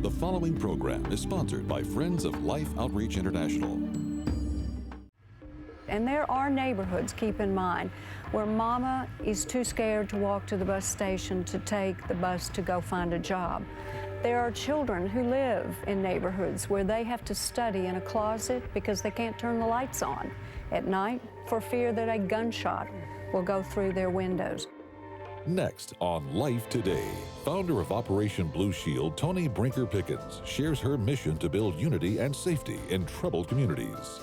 The following program is sponsored by Friends of Life Outreach International. And there are neighborhoods, keep in mind, where mama is too scared to walk to the bus station to take the bus to go find a job. There are children who live in neighborhoods where they have to study in a closet because they can't turn the lights on at night for fear that a gunshot will go through their windows. Next on Life Today, founder of Operation Blue Shield, Toni Brinker Pickens, shares her mission to build unity and safety in troubled communities.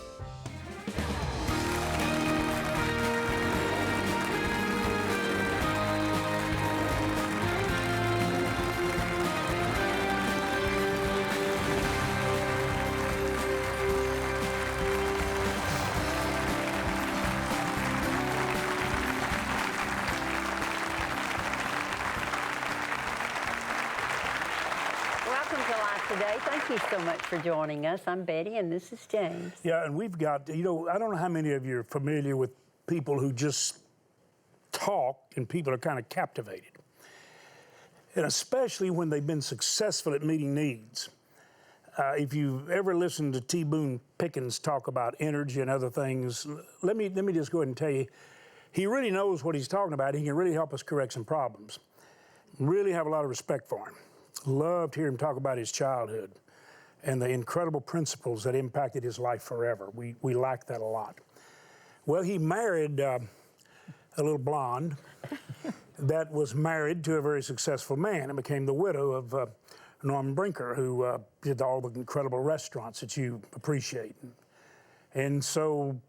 Today. Thank you so much for joining us. I'm Betty and this is James. Yeah, and we've got, I don't know how many of you are familiar with people who just talk and people are kind of captivated. And especially when they've been successful at meeting needs. If you've ever listened to T. Boone Pickens talk about energy and other things, let me just go ahead and tell you, he really knows what he's talking about. He can really help us correct some problems. Really have a lot of respect for him. Loved to hear him talk about his childhood and the incredible principles that impacted his life forever. We like that a lot. Well, he married a little blonde that was married to a very successful man and became the widow of Norman Brinker, who did all the incredible restaurants that you appreciate. And so,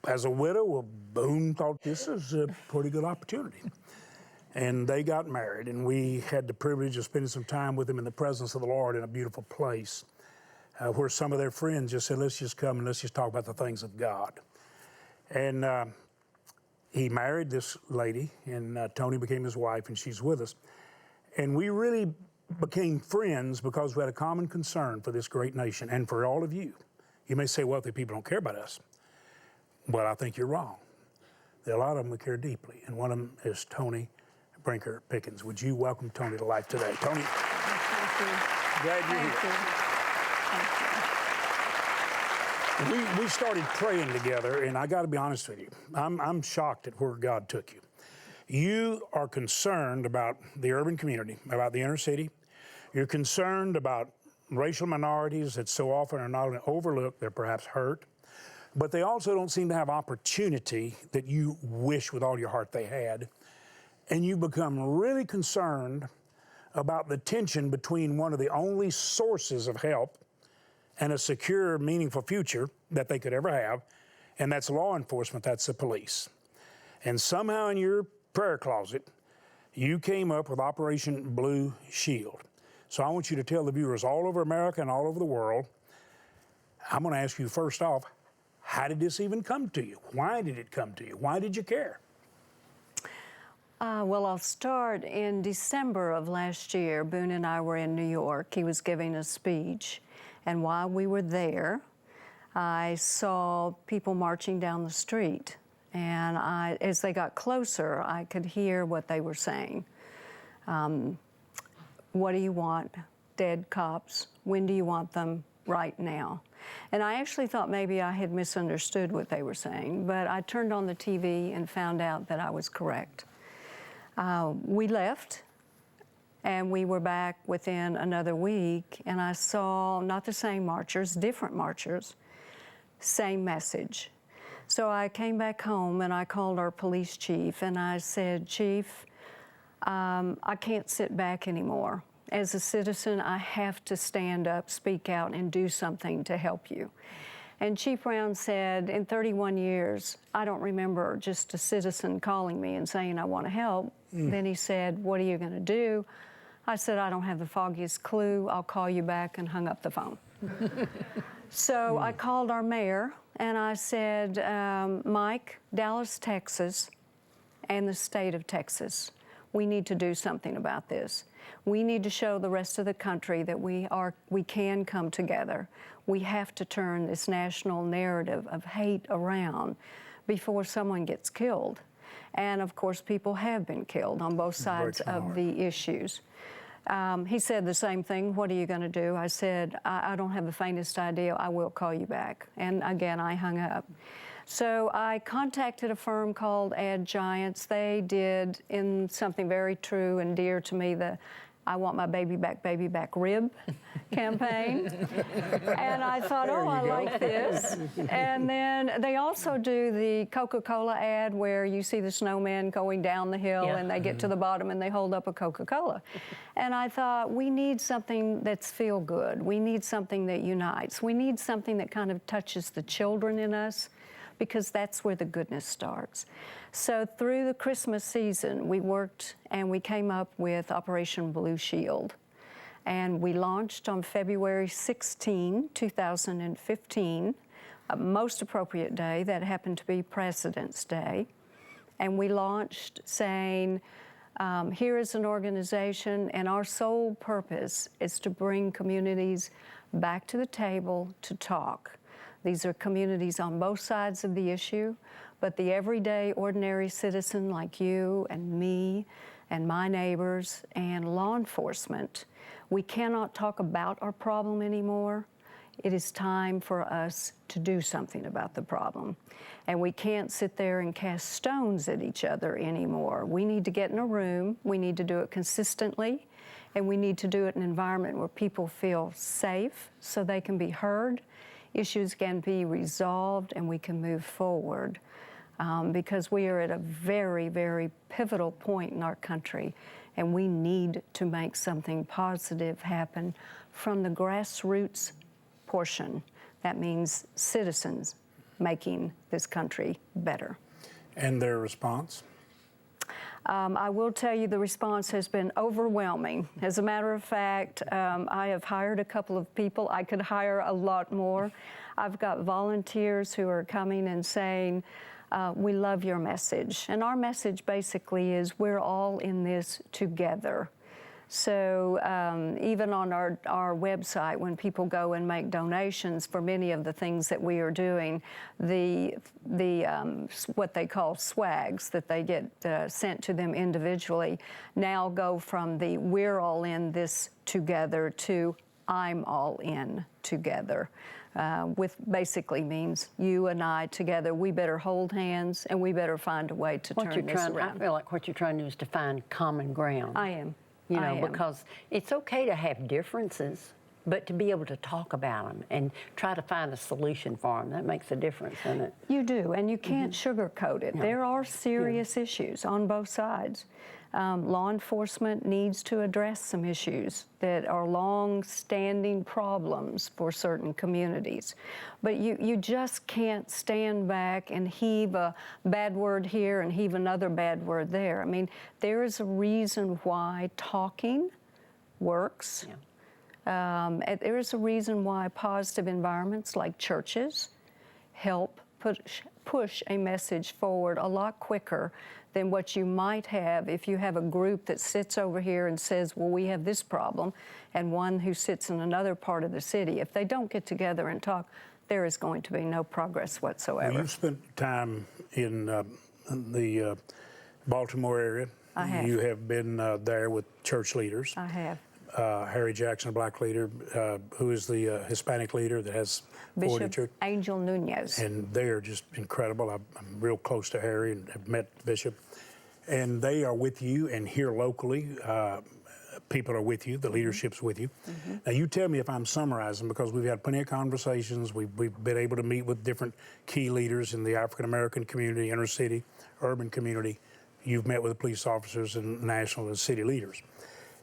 as a widow, well, Boone thought this was a pretty good opportunity. And they got married, and we had the privilege of spending some time with them in the presence of the Lord in a beautiful place, where some of their friends just said, let's just come and let's just talk about the things of God. And he married this lady, and Toni became his wife, and she's with us. And we really became friends because we had a common concern for this great nation and for all of you. You may say wealthy people don't care about us. Well, I think you're wrong. There are a lot of them who care deeply, and one of them is Toni Brinker Pickens. Would you welcome Toni to Life Today? Toni. Thank you. Glad you're here. Thank you. We started praying together, and I got to be honest with you. I'm shocked at where God took you. You are concerned about the urban community, about the inner city. You're concerned about racial minorities that so often are not only overlooked, they're perhaps hurt, but they also don't seem to have opportunity that you wish with all your heart they had. And you become really concerned about the tension between one of the only sources of help and a secure, meaningful future that they could ever have, and that's law enforcement, that's the police. And somehow in your prayer closet, you came up with Operation Blue Shield. So I want you to tell the viewers all over America and all over the world, I'm going to ask you first off, how did this even come to you? Why did it come to you? Why did you care? Well, I'll start in December of last year. Boone and I were in New York. He was giving a speech, and while we were there, I saw people marching down the street, and as they got closer, I could hear what they were saying. What do you want? Dead cops. When do you want them? Right now. And I actually thought maybe I had misunderstood what they were saying, but I turned on the TV and found out that I was correct. We left, and we were back within another week, and I saw not the same marchers, different marchers, same message. So I came back home, and I called our police chief, and I said, Chief, I can't sit back anymore. As a citizen, I have to stand up, speak out, and do something to help you. And Chief Brown said, in 31 years, I don't remember just a citizen calling me and saying, I want to help. Then he said, what are you going to do? I said, I don't have the foggiest clue. I'll call you back, and hung up the phone. So I called our mayor, and I said, Mike, Dallas, Texas, and the state of Texas, we need to do something about this. We need to show the rest of the country that we can come together. We have to turn this national narrative of hate around before someone gets killed. And of course, people have been killed on both sides of the issues. He said the same thing. What are you going to do? I said, I don't have the faintest idea. I will call you back. And again, I hung up. So I contacted a firm called Ad Giants. They did, in something very true and dear to me, the I want my baby back rib campaign. And I thought, oh, I like this. And then they also do the Coca-Cola ad where you see the snowman going down the hill and they get to the bottom and they hold up a Coca-Cola. And I thought, we need something that's feel good. We need something that unites. We need something that kind of touches the children in us, because that's where the goodness starts. So through the Christmas season, we worked and we came up with Operation Blue Shield. And we launched on February 16, 2015, a most appropriate day. That happened to be President's Day. And we launched saying, here is an organization, and our sole purpose is to bring communities back to the table to talk. These are communities on both sides of the issue, but the everyday ordinary citizen like you and me and my neighbors and law enforcement, we cannot talk about our problem anymore. It is time for us to do something about the problem. And we can't sit there and cast stones at each other anymore. We need to get in a room, we need to do it consistently, and we need to do it in an environment where people feel safe so they can be heard, issues can be resolved, and we can move forward. Because we are at a very, very pivotal point in our country, and we need to make something positive happen from the grassroots portion. That means citizens making this country better. And their response? I will tell you the response has been overwhelming. As a matter of fact, I have hired a couple of people. I could hire a lot more. I've got volunteers who are coming and saying, we love your message. And our message basically is we're all in this together. So even on our website, when people go and make donations for many of the things that we are doing, the what they call swags that they get sent to them individually now go from the we're all in this together to I'm all in together. With basically means you and I together, we better hold hands and we better find a way to turn this around. I feel like what you're trying to do is to find common ground. I am. You know, because it's okay to have differences, but to be able to talk about them and try to find a solution for them, that makes a difference, doesn't it? You do, and you can't sugarcoat it. There are serious issues on both sides. Law enforcement needs to address some issues that are long-standing problems for certain communities. But you just can't stand back and heave a bad word here and heave another bad word there. I mean, there is a reason why talking works. There is a reason why positive environments like churches help push a message forward a lot quicker than what you might have if you have a group that sits over here and says, well, we have this problem, and one who sits in another part of the city. If they don't get together and talk, there is going to be no progress whatsoever. Well, you've spent time in the Baltimore area. I have. You have been there with church leaders. I have. Harry Jackson, a black leader, who is the Hispanic leader that has Bishop church. Angel Nunez. And they are just incredible. I'm real close to Harry and have met the bishop. And they are with you, and here locally, people are with you, the leadership's with you. Now you tell me if I'm summarizing, because we've had plenty of conversations. We've been able to meet with different key leaders in the African-American community, inner city, urban community. You've met with police officers and national and city leaders.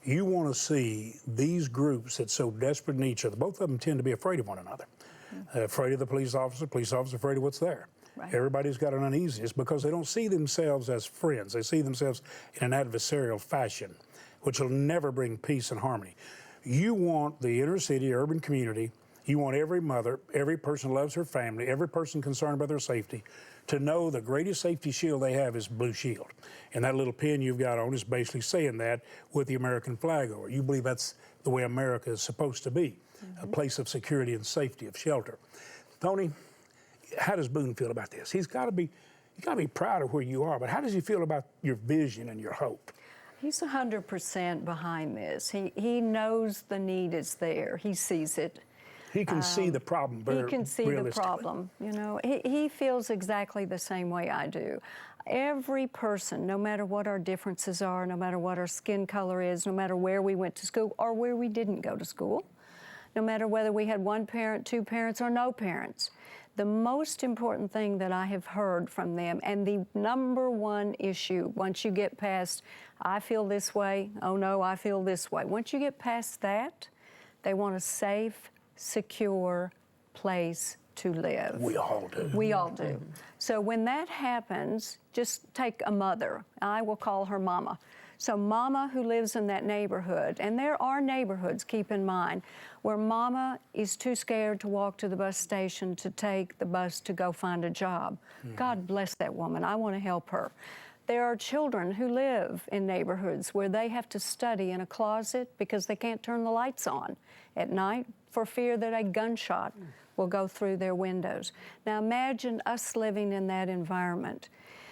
You want to see these groups that so desperate need each other. Both of them tend to be afraid of one another. Afraid of the police officer afraid of what's there. Right. Everybody's got an uneasiness because they don't see themselves as friends. They see themselves in an adversarial fashion, which will never bring peace and harmony. You want the inner city, urban community, you want every mother, every person who loves her family, every person concerned about their safety, to know the greatest safety shield they have is Blue Shield. And that little pin you've got on is basically saying that with the American flag over it. You believe that's the way America is supposed to be, a place of security and safety, of shelter. Toni, how does Boone feel about this? You got to be proud of where you are, but how does he feel about your vision and your hope? He's 100% behind this. He knows the need is there. He sees it. He can see the problem very He can see the realistically. problem. You know, he feels exactly the same way I do. Every person, no matter what our differences are, no matter what our skin color is, no matter where we went to school or where we didn't go to school, no matter whether we had one parent, two parents, or no parents, the most important thing that I have heard from them, and the number one issue, once you get past, I feel this way, oh no, I feel this way. Once you get past that, they want a safe, secure place to live. We all do. We all do. So when that happens, just take a mother. I will call her Mama. So Mama who lives in that neighborhood, and there are neighborhoods, keep in mind, where Mama is too scared to walk to the bus station to take the bus to go find a job. God bless that woman. I want to help her. There are children who live in neighborhoods where they have to study in a closet because they can't turn the lights on at night for fear that a gunshot will go through their windows. Now imagine us living in that environment.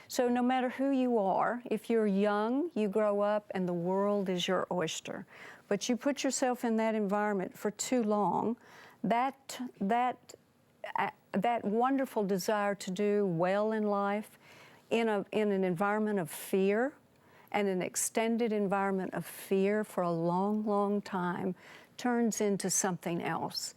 So no matter who you are, if you're young, you grow up and the world is your oyster. But you put yourself in that environment for too long, that wonderful desire to do well in life in an environment of fear and an extended environment of fear for a long, long time turns into something else.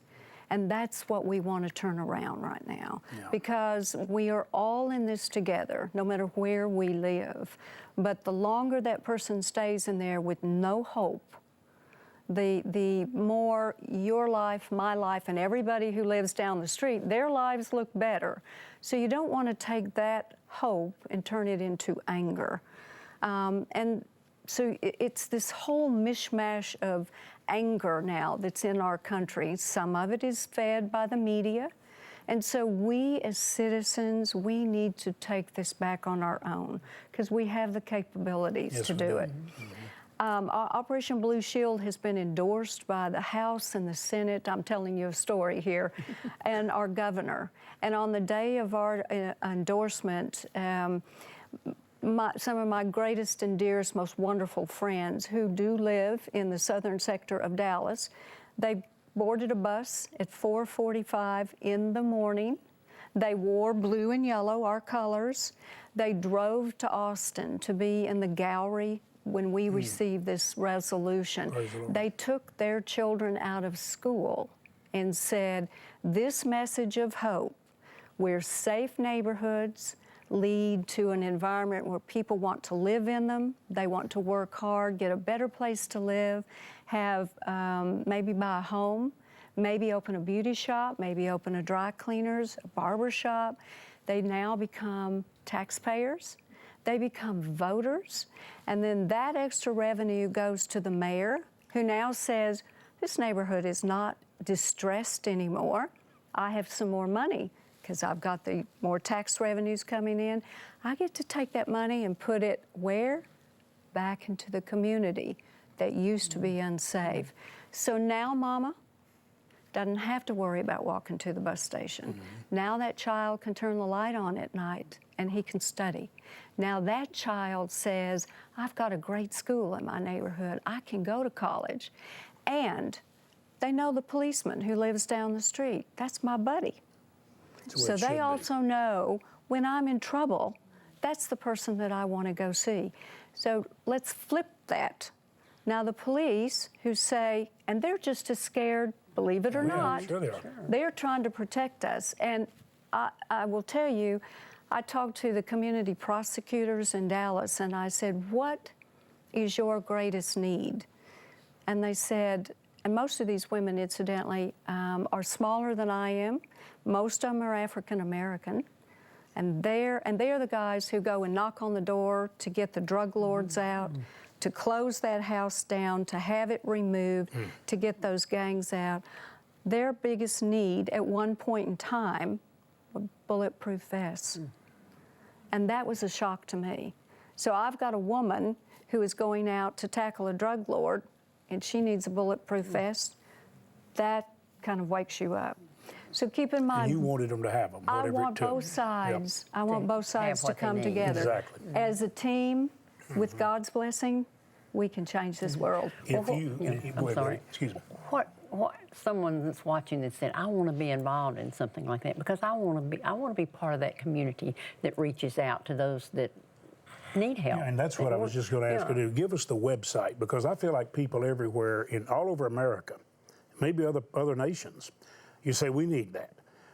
And that's what we want to turn around right now, because we are all in this together, no matter where we live. But the longer that person stays in there with no hope, the more your life, my life, and everybody who lives down the street, their lives look better. So you don't want to take that hope and turn it into anger. And so it's this whole mishmash of anger now that's in our country. Some of it is fed by the media. And so we as citizens, we need to take this back on our own because we have the capabilities to do it. Operation Blue Shield has been endorsed by the House and the Senate. I'm telling you a story here, and our governor. And on the day of our endorsement, some of my greatest and dearest, most wonderful friends who do live in the southern sector of Dallas, they boarded a bus at 4:45 in the morning. They wore blue and yellow, our colors. They drove to Austin to be in the gallery when we received this resolution. They took their children out of school and said, this message of hope, where safe neighborhoods lead to an environment where people want to live in them, they want to work hard, get a better place to live, have maybe buy a home, maybe open a beauty shop, maybe open a dry cleaners, a barber shop. They now become taxpayers, they become voters, and then that extra revenue goes to the mayor, who now says, this neighborhood is not distressed anymore. I have some more money because I've got the more tax revenues coming in. I get to take that money and put it where? Back into the community that used to be unsafe. So now Mama doesn't have to worry about walking to the bus station. Now that child can turn the light on at night and he can study. Now that child says, I've got a great school in my neighborhood. I can go to college. And they know the policeman who lives down the street. That's my buddy. So they also know when I'm in trouble, that's the person that I want to go see. So let's flip that. Now the police who say, and they're just as scared, believe it or not, sure they are. They're trying to protect us. And I will tell you, I talked to the community prosecutors in Dallas and I said, what is your greatest need? And they said, and most of these women, incidentally, are smaller than I am. Most of them are African American. And they're the guys who go and knock on the door to get the drug lords out, to close that house down, to have it removed, to get those gangs out. Their biggest need at one point in time were bulletproof vests. And that was a shock to me. So I've got a woman who is going out to tackle a drug lord, and she needs a bulletproof vest. That kind of wakes you up. So keep in mind, And you wanted them to have them, whatever I want it took. both sides. I want To both sides have to what they come need. together. Exactly. As a team, with God's blessing, we can change this world. If you, Yeah, go I'm ahead, sorry. Betty. Excuse me. What someone that's watching that said, I want to be involved in something like that because I want to be part of that community that reaches out to those that need help. Yeah, and that's what I was just going to ask you to do. Give us the website, because I feel like people everywhere, all over America, maybe other nations, you say we need that.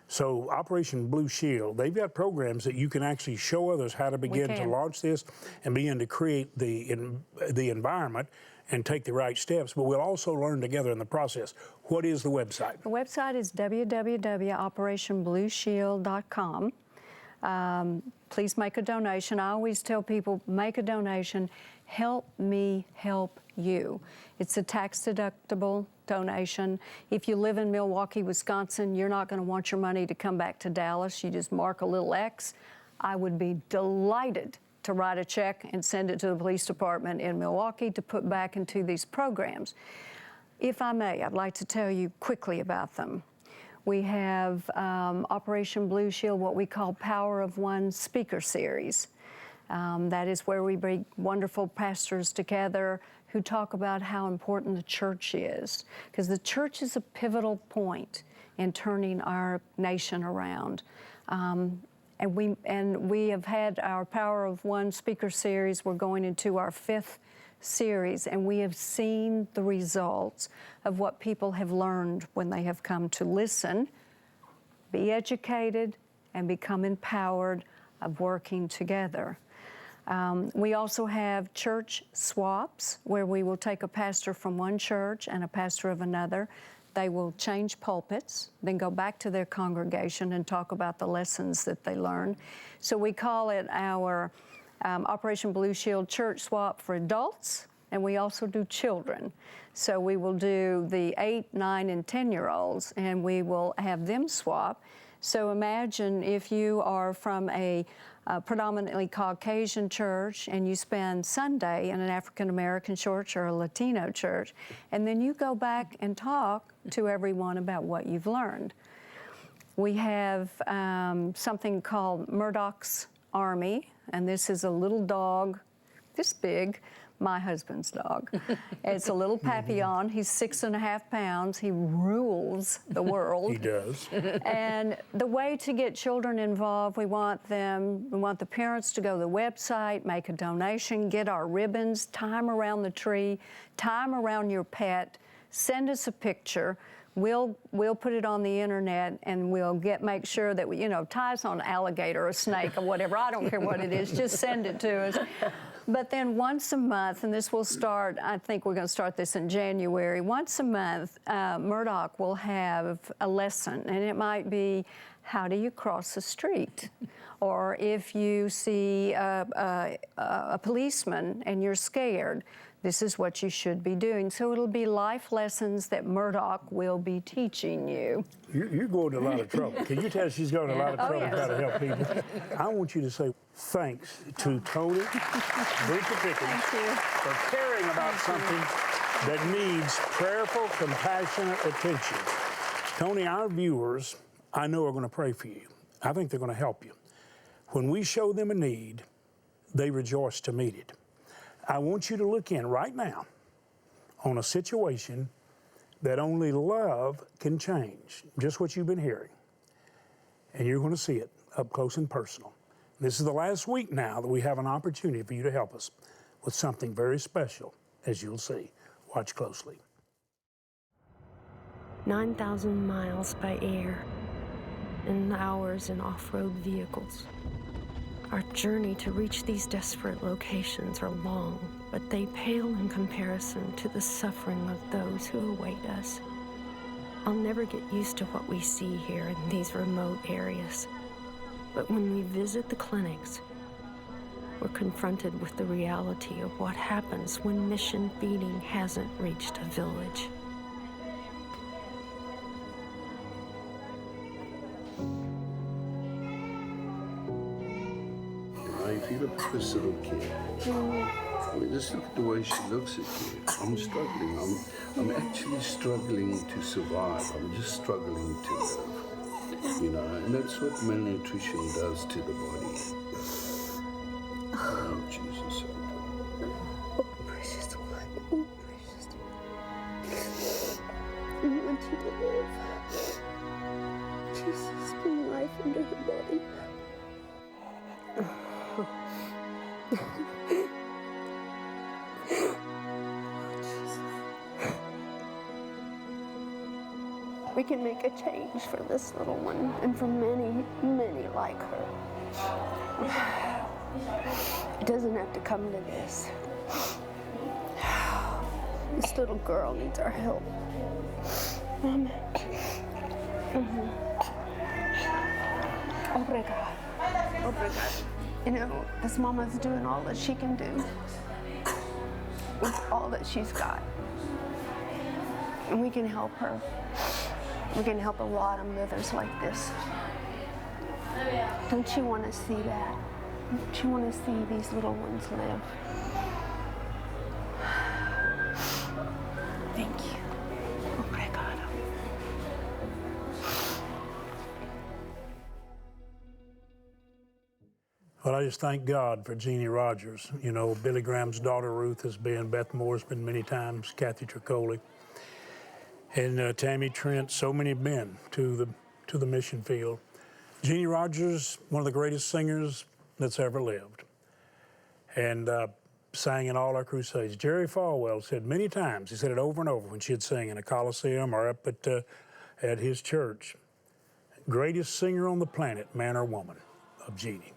So Operation Blue Shield, they've got programs that you can actually show others how to begin to launch this and begin to create the environment and take the right steps. But we'll also learn together in the process. What is the website? The website is www.operationblueshield.com. Please make a donation. I always tell people, make a donation. Help me help you. It's a tax-deductible donation. If you live in Milwaukee, Wisconsin, you're not going to want your money to come back to Dallas. You just mark a little X. I would be delighted to write a check and send it to the police department in Milwaukee to put back into these programs. If I may, I'd like to tell you quickly about them. We have Operation Blue Shield, what we call Power of One speaker series. That is where we bring wonderful pastors together who talk about how important the church is, because the church is a pivotal point in turning our nation around. And we have had our Power of One speaker series. We're going into our 5th series, and we have seen the results of what people have learned when they have come to listen, be educated, and become empowered of working together. We also have church swaps, where we will take a pastor from one church and a pastor of another. They will change pulpits, then go back to their congregation and talk about the lessons that they learned. So we call it our Operation Blue Shield Church Swap for adults, and we also do children. So we will do the 8, 9, and 10-year-olds, and we will have them swap. So imagine if you are from a predominantly Caucasian church and you spend Sunday in an African-American church or a Latino church, and then you go back and talk to everyone about what you've learned. We have something called Murdoch's Army, and this is a little dog, this big, my husband's dog. It's a little Papillon. He's 6.5 pounds. He rules the world. He does. And the way to get children involved, we want the parents to go to the website, make a donation, get our ribbons, tie them around the tree, tie them around your pet, send us a picture. We'll put it on the internet, and we'll make sure that we, tie us on an alligator or a snake or whatever. I don't care what it is. Just send it to us. But then once a month, and this will start, I think we're going to start this in January, once a month, Murdoch will have a lesson, and it might be, how do you cross the street? Or if you see a policeman and you're scared, this is what you should be doing. So it'll be life lessons that Murdoch will be teaching you. You're going to a lot of trouble. Can you tell she's going to a lot of trouble trying to help people? I want you to say thanks to Toni Brinker Pickens for caring about something that needs prayerful, compassionate attention. Toni, our viewers, I know, are going to pray for you. I think they're going to help you. When we show them a need, they rejoice to meet it. I want you to look in right now on a situation that only love can change, just what you've been hearing. And you're going to see it up close and personal. This is the last week now that we have an opportunity for you to help us with something very special, as you'll see. Watch closely. 9,000 miles by air and hours in off-road vehicles. Our journey to reach these desperate locations are long, but they pale in comparison to the suffering of those who await us. I'll never get used to what we see here in these remote areas, but when we visit the clinics, we're confronted with the reality of what happens when mission feeding hasn't reached a village. If you look at this little kid, I mean, just look at the way she looks at you. I'm struggling. I'm actually struggling to survive. I'm just struggling to live. And that's what malnutrition does to the body. Oh, Jesus. Oh, precious one. Oh, precious. I want you to live. Jesus, bring life into her body. We can make a change for this little one and for many, many like her. It doesn't have to come to this. This little girl needs our help. Amen. Obrigado. Obrigado. You know, this mama's doing all that she can do with all that she's got. And we can help her. We can help a lot of mothers like this. Don't you want to see that? Don't you want to see these little ones live? Thank you. Obrigado. Well, I just thank God for Jeannie Rogers. You know, Billy Graham's daughter Ruth has been, Beth Moore's been many times, Kathy Tricoli, and Tammy Trent. So many have been to the mission field. Jeannie Rogers, one of the greatest singers that's ever lived, and sang in all our crusades. Jerry Falwell said many times, he said it over and over when she'd sing in a coliseum or up at his church, greatest singer on the planet, man or woman, of Jeannie.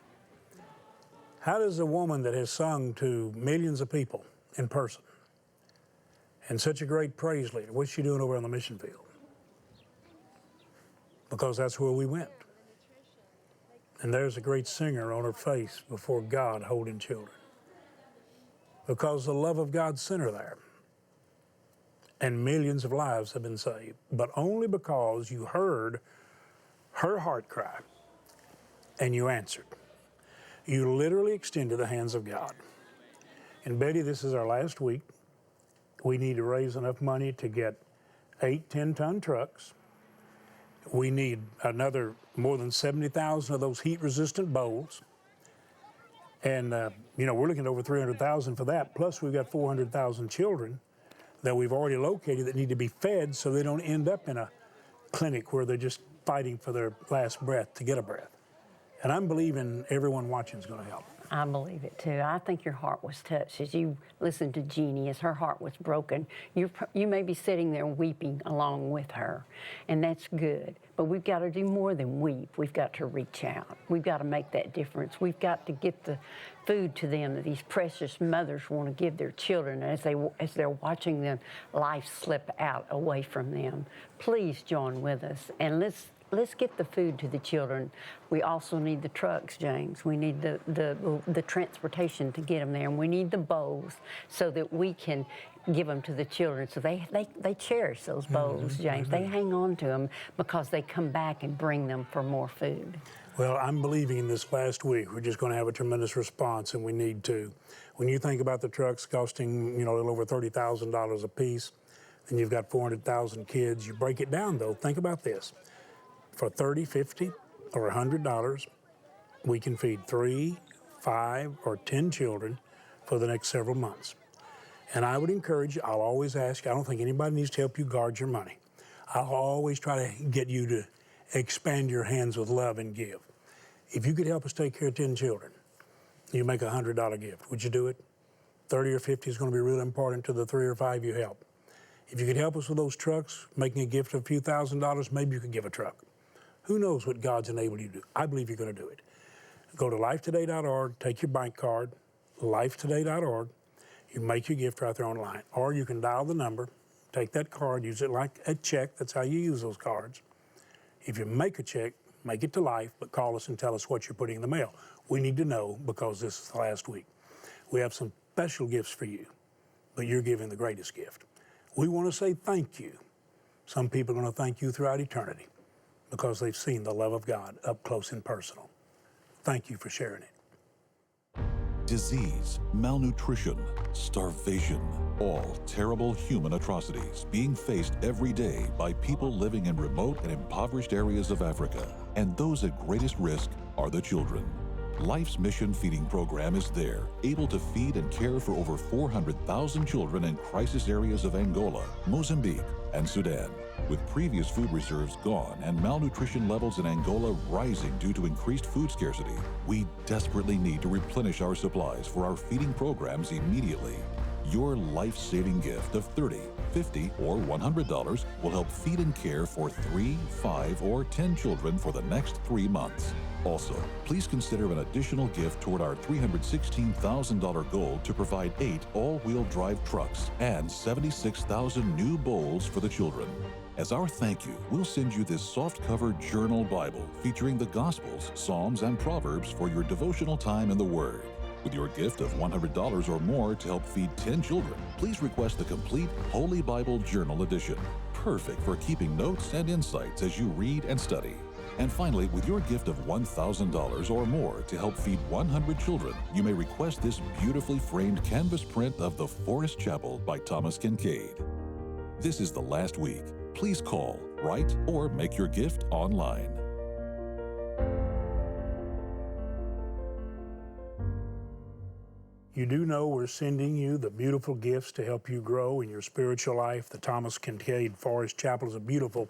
How does a woman that has sung to millions of people in person and such a great praise leader, what's she doing over on the mission field? Because that's where we went. And there's a great singer on her face before God holding children. Because the love of God sent her there. And millions of lives have been saved. But only because you heard her heart cry and you answered. You literally extended the hands of God. And Betty, this is our last week. We need to raise enough money to get 8 10-ton trucks. We need another more than 70,000 of those heat-resistant bowls. And, you know, we're looking at over 300,000 for that. Plus, we've got 400,000 children that we've already located that need to be fed so they don't end up in a clinic where they're just fighting for their last breath to get a breath. And I'm believing everyone watching is going to help. I believe it too. I think your heart was touched as you listened to Jeannie, as her heart was broken. You may be sitting there weeping along with her, and that's good. But we've got to do more than weep. We've got to reach out. We've got to make that difference. We've got to get the food to them that these precious mothers want to give their children as they're watching them life slip out away from them. Please join with us, and let's get the food to the children. We also need the trucks, James. We need the transportation to get them there, and we need the bowls so that we can give them to the children. So they cherish those bowls, James. They hang on to them because they come back and bring them for more food. Well, I'm believing this last week we're just going to have a tremendous response, and we need to. When you think about the trucks costing, you know, a little over $30,000 a piece, and you've got 400,000 kids, you break it down, though. Think about this. For $30, $50, or $100, we can feed 3, 5, or 10 children for the next several months. And I would encourage you, I'll always ask, I don't think anybody needs to help you guard your money. I'll always try to get you to expand your hands with love and give. If you could help us take care of 10 children, you make a $100 gift. Would you do it? 30 or 50 is going to be really important to the 3 or 5 you help. If you could help us with those trucks, making a gift of a few $1,000s, maybe you could give a truck. Who knows what God's enabled you to do? I believe you're going to do it. Go to lifetoday.org, take your bank card, lifetoday.org. You make your gift right there online. Or you can dial the number, take that card, use it like a check. That's how you use those cards. If you make a check, make it to Life, but call us and tell us what you're putting in the mail. We need to know because this is the last week. We have some special gifts for you, but you're giving the greatest gift. We want to say thank you. Some people are going to thank you throughout eternity, because they've seen the love of God up close and personal. Thank you for sharing it. Disease, malnutrition, starvation, all terrible human atrocities being faced every day by people living in remote and impoverished areas of Africa. And those at greatest risk are the children. Life's Mission Feeding Program is there, able to feed and care for over 400,000 children in crisis areas of Angola, Mozambique, and Sudan. With previous food reserves gone and malnutrition levels in Angola rising due to increased food scarcity, we desperately need to replenish our supplies for our feeding programs immediately. Your life-saving gift of $30, $50, or $100 will help feed and care for 3, 5, or 10 children for the next 3 months. Also, please consider an additional gift toward our $316,000 goal to provide 8 all-wheel drive trucks and 76,000 new bowls for the children. As our thank you, we'll send you this soft-cover journal Bible featuring the Gospels, Psalms, and Proverbs for your devotional time in the Word. With your gift of $100 or more to help feed 10 children, please request the complete Holy Bible Journal Edition, perfect for keeping notes and insights as you read and study. And finally, with your gift of $1,000 or more to help feed 100 children, you may request this beautifully framed canvas print of the Forest Chapel by Thomas Kincaid. This is the last week. Please call, write, or make your gift online. You do know we're sending you the beautiful gifts to help you grow in your spiritual life. The Thomas Kincaid Forest Chapel is a beautiful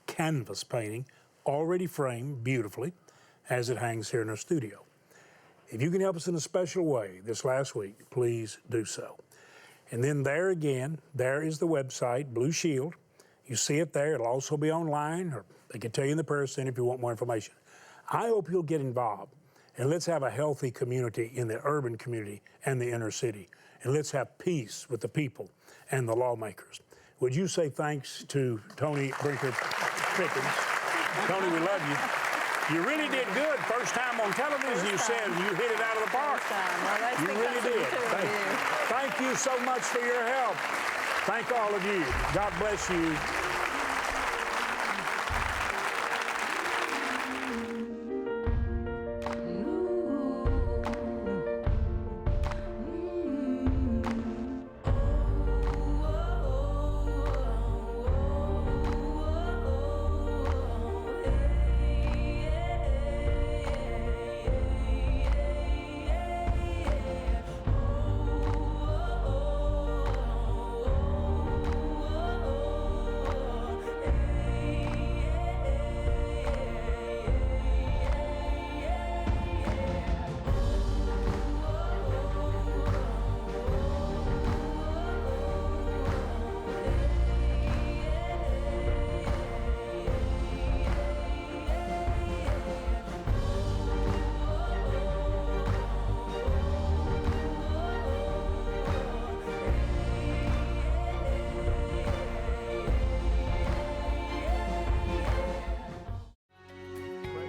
canvas painting, already framed beautifully as it hangs here in our studio. If you can help us in a special way this last week, please do so. And then there again, there is the website, Blue Shield. You see it there. It'll also be online, or they can tell you in the prayer center if you want more information. I hope you'll get involved, and let's have a healthy community in the urban community and the inner city. And let's have peace with the people and the lawmakers. Would you say thanks to Toni Brinker Pickens? Toni, we love you. You really did good. First time on television, you said you hit it out of the park. Well, You really did. Thank you so much for your help. Thank all of you. God bless you.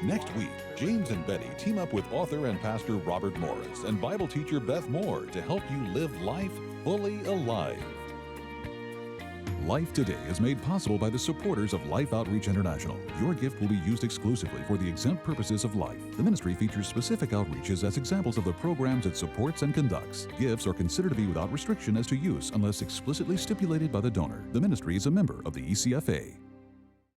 Next week, James and Betty team up with author and pastor Robert Morris and Bible teacher Beth Moore to help you live life fully alive. Life Today is made possible by the supporters of Life Outreach International. Your gift will be used exclusively for the exempt purposes of life. The ministry features specific outreaches as examples of the programs it supports and conducts. Gifts are considered to be without restriction as to use unless explicitly stipulated by the donor. The ministry is a member of the ECFA.